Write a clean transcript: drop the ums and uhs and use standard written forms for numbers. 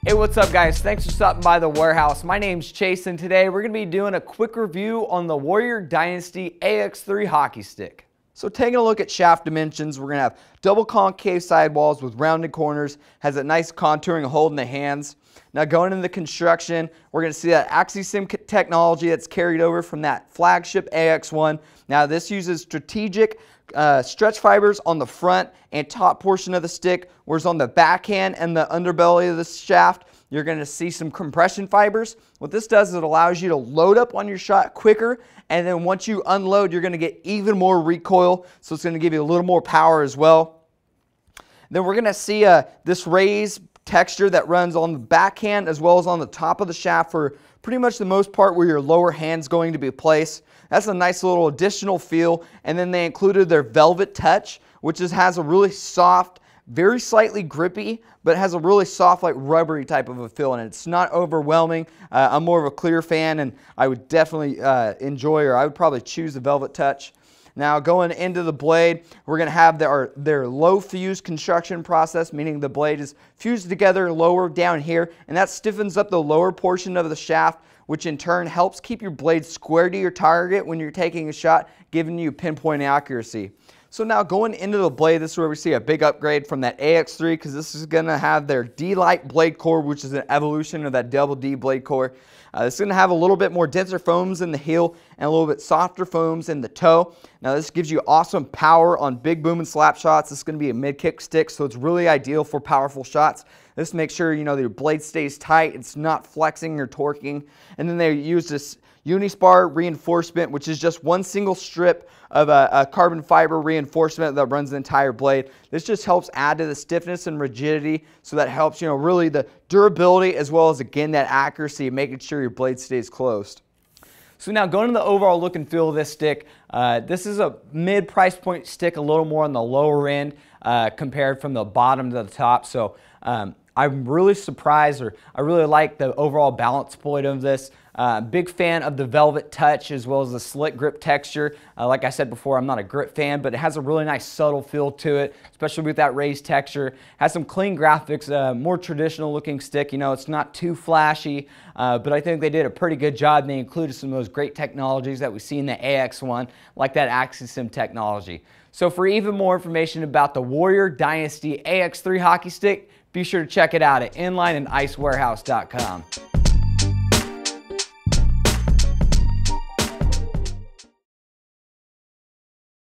Hey, what's up guys? Thanks for stopping by the warehouse. My name's Chase and today we're going to be doing a quick review on the Warrior Dynasty AX3 hockey stick. So taking a look at shaft dimensions, we're going to have double concave sidewalls with rounded corners, has a nice contouring hold in the hands. Now going into the construction, we're going to see that AX3 technology that's carried over from that flagship AX1. Now this uses strategic stretch fibers on the front and top portion of the stick, whereas on the backhand and the underbelly of the shaft, you're going to see some compression fibers. What this does is it allows you to load up on your shot quicker, and then once you unload, you're going to get even more recoil, so it's going to give you a little more power as well. Then we're going to see this raised texture that runs on the backhand as well as on the top of the shaft for pretty much the most part where your lower hand's going to be placed. That's a nice little additional feel. And then they included their Velvet Touch, which has a really soft, very slightly grippy, but has a really soft, like rubbery type of a feel, and it's not overwhelming. I'm more of a clear fan, and I would definitely enjoy, or I would probably choose the Velvet Touch. Now going into the blade, we're going to have their low fuse construction process, meaning the blade is fused together lower down here, and that stiffens up the lower portion of the shaft, which in turn helps keep your blade square to your target when you're taking a shot, giving you pinpoint accuracy. So now going into the blade, this is where we see a big upgrade from that AX3, because this is going to have their D-Lite blade core, which is an evolution of that Double D blade core. It's going to have a little bit more denser foams in the heel and a little bit softer foams in the toe. Now this gives you awesome power on big boom and slap shots. This is going to be a mid-kick stick, so it's really ideal for powerful shots. This makes sure that your blade stays tight, it's not flexing or torquing. And then they use this Unispar reinforcement, which is just one single strip of a carbon fiber reinforcement that runs the entire blade. This just helps add to the stiffness and rigidity, so that helps, really the durability as well as, again, that accuracy, making sure your blade stays closed. So now going to the overall look and feel of this stick, this is a mid price point stick, a little more on the lower end compared from the bottom to the top. So I'm really surprised, or I really like the overall balance point of this. Big fan of the Velvet Touch as well as the slick grip texture. Like I said before, I'm not a grip fan, but it has a really nice subtle feel to it, especially with that raised texture. Has some clean graphics, more traditional looking stick. It's not too flashy, but I think they did a pretty good job. They included some of those great technologies that we see in the AX1, like that AX3 technology. So for even more information about the Warrior Dynasty AX3 hockey stick, be sure to check it out at inlineandicewarehouse.com.